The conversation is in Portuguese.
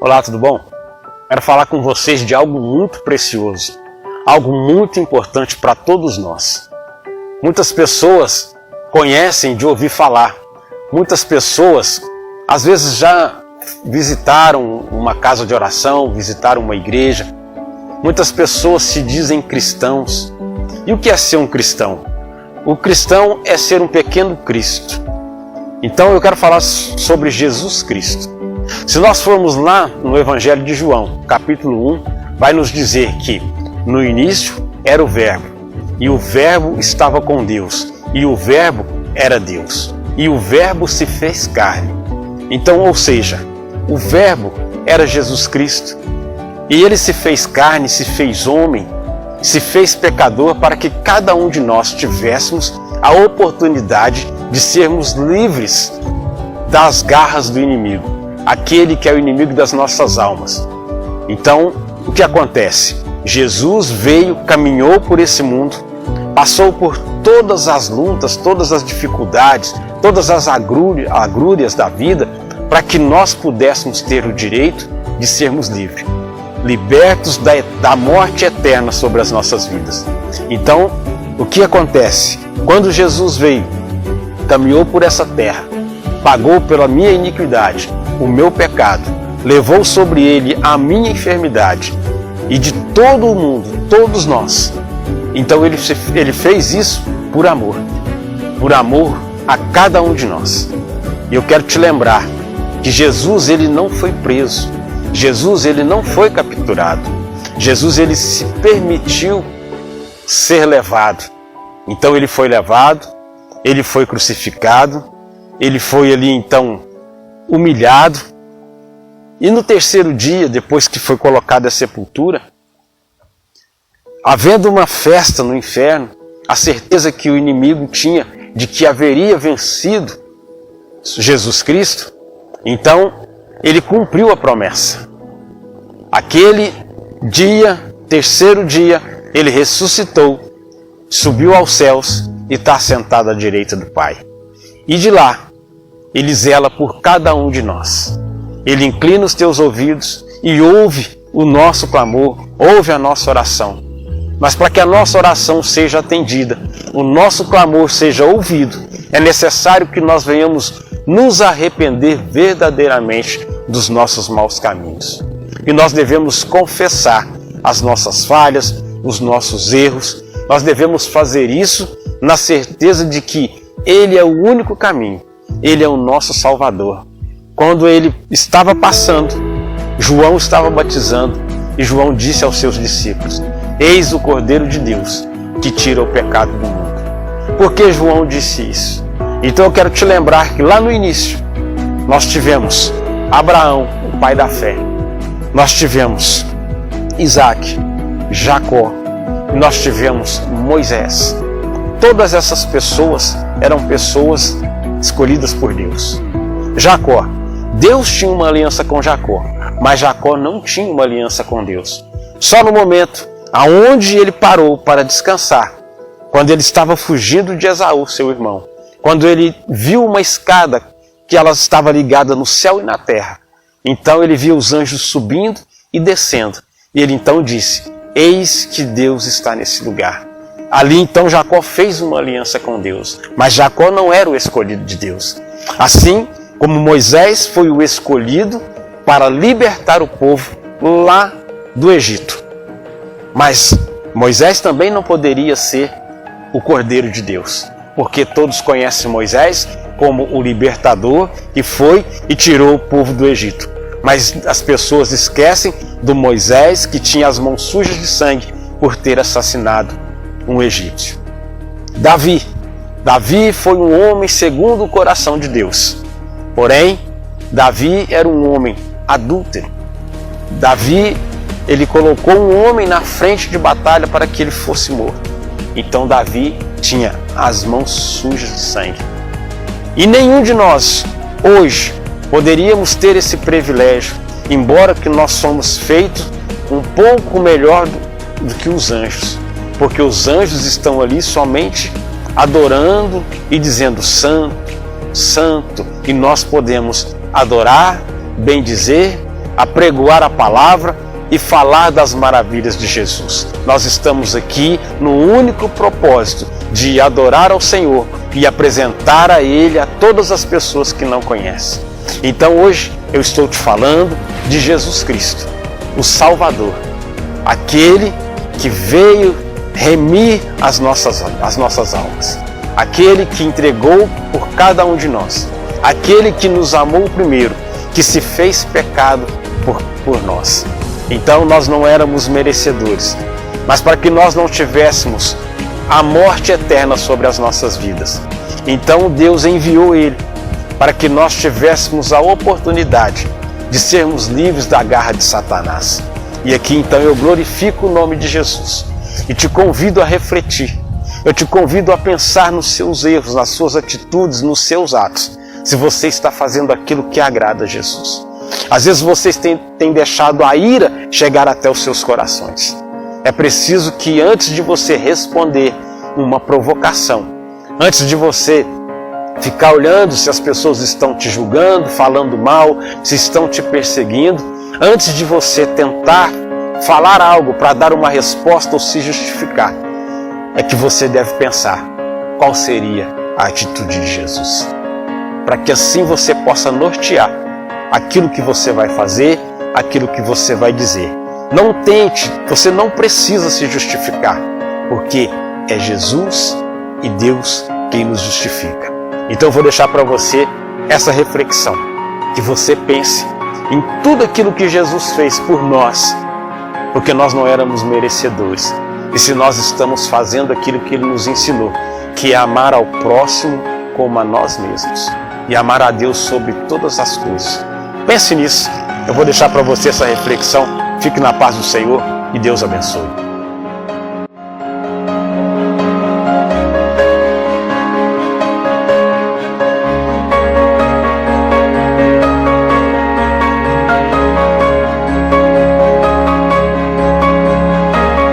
Olá, tudo bom? Quero falar com vocês de algo muito precioso, algo muito importante para todos nós. Muitas pessoas conhecem de ouvir falar, muitas pessoas às vezes já visitaram uma casa de oração, visitaram uma igreja, muitas pessoas se dizem cristãos. E o que é ser um cristão? O cristão é ser um pequeno Cristo. Então eu quero falar sobre Jesus Cristo. Se nós formos lá no Evangelho de João, capítulo 1, vai nos dizer que no início era o Verbo, e o Verbo estava com Deus, e o Verbo era Deus, e o Verbo se fez carne. Então, ou seja, o Verbo era Jesus Cristo, e ele se fez carne, se fez homem, se fez pecador para que cada um de nós tivéssemos a oportunidade de sermos livres das garras do inimigo, aquele que é o inimigo das nossas almas. Então, o que acontece? Jesus veio, caminhou por esse mundo, passou por todas as lutas, todas as dificuldades, todas as agrúrias da vida, para que nós pudéssemos ter o direito de sermos livres, libertos da morte eterna sobre as nossas vidas. Então, o que acontece? Quando Jesus veio, caminhou por essa terra, pagou pela minha iniquidade, o meu pecado, levou sobre ele a minha enfermidade e de todo o mundo, todos nós. Então ele fez isso por amor a cada um de nós. E eu quero te lembrar que Jesus ele não foi preso, Jesus ele não foi capturado, Jesus ele se permitiu ser levado. Então ele foi levado, ele foi crucificado, ele foi ali então humilhado, e no terceiro dia, depois que foi colocado à sepultura, havendo uma festa no inferno, a certeza que o inimigo tinha de que haveria vencido Jesus Cristo, então ele cumpriu a promessa. Aquele dia, terceiro dia, ele ressuscitou, subiu aos céus e está sentado à direita do Pai. E de lá, ele zela por cada um de nós. Ele inclina os teus ouvidos e ouve o nosso clamor, ouve a nossa oração. Mas para que a nossa oração seja atendida, o nosso clamor seja ouvido, é necessário que nós venhamos nos arrepender verdadeiramente dos nossos maus caminhos. E nós devemos confessar as nossas falhas, os nossos erros. Nós devemos fazer isso na certeza de que Ele é o único caminho. Ele é o nosso Salvador. Quando ele estava passando, João estava batizando e João disse aos seus discípulos: eis o Cordeiro de Deus que tira o pecado do mundo. Por que João disse isso? Então eu quero te lembrar que lá no início nós tivemos Abraão, o pai da fé. Nós tivemos Isaac, Jacó, e nós tivemos Moisés. Todas essas pessoas eram pessoas escolhidas por Deus. Jacó, Deus tinha uma aliança com Jacó, mas Jacó não tinha uma aliança com Deus. Só no momento aonde ele parou para descansar, quando ele estava fugindo de Esaú, seu irmão, quando ele viu uma escada que ela estava ligada no céu e na terra, então ele viu os anjos subindo e descendo, e ele então disse: eis que Deus está nesse lugar. Ali então Jacó fez uma aliança com Deus, mas Jacó não era o escolhido de Deus. Assim como Moisés foi o escolhido para libertar o povo lá do Egito. Mas Moisés também não poderia ser o Cordeiro de Deus, porque todos conhecem Moisés como o libertador que foi e tirou o povo do Egito. Mas as pessoas esquecem do Moisés que tinha as mãos sujas de sangue por ter assassinado um egípcio. Davi foi um homem segundo o coração de Deus. Porém, Davi era um homem adúltero. Davi, ele colocou um homem na frente de batalha para que ele fosse morto. Então Davi tinha as mãos sujas de sangue. E nenhum de nós, hoje, poderíamos ter esse privilégio, embora que nós somos feitos um pouco melhor do que os anjos. Porque os anjos estão ali somente adorando e dizendo santo, santo, e nós podemos adorar, bendizer apregoar a palavra e falar das maravilhas de Jesus. Nós estamos aqui no único propósito de adorar ao Senhor e apresentar a Ele a todas as pessoas que não conhecem. Então hoje eu estou te falando de Jesus Cristo, o Salvador, aquele que veio remir as nossas almas, aquele que entregou por cada um de nós, aquele que nos amou primeiro, que se fez pecado por nós. Então nós não éramos merecedores, mas para que nós não tivéssemos a morte eterna sobre as nossas vidas, então Deus enviou Ele para que nós tivéssemos a oportunidade de sermos livres da garra de Satanás. E aqui então eu glorifico o nome de Jesus e te convido a refletir, eu te convido a pensar nos seus erros, nas suas atitudes, nos seus atos, se você está fazendo aquilo que agrada a Jesus. Às vezes vocês têm deixado a ira chegar até os seus corações. É preciso que antes de você responder uma provocação, antes de você ficar olhando se as pessoas estão te julgando, falando mal, se estão te perseguindo, antes de você tentar falar algo para dar uma resposta ou se justificar, é que você deve pensar qual seria a atitude de Jesus, para que assim você possa nortear aquilo que você vai fazer, aquilo que você vai dizer. Não tente, você não precisa se justificar, porque é Jesus e Deus quem nos justifica. Então eu vou deixar para você essa reflexão, que você pense em tudo aquilo que Jesus fez por nós, porque nós não éramos merecedores. E se nós estamos fazendo aquilo que Ele nos ensinou, que é amar ao próximo como a nós mesmos, e amar a Deus sobre todas as coisas. Pense nisso. Eu vou deixar para você essa reflexão. Fique na paz do Senhor e Deus abençoe.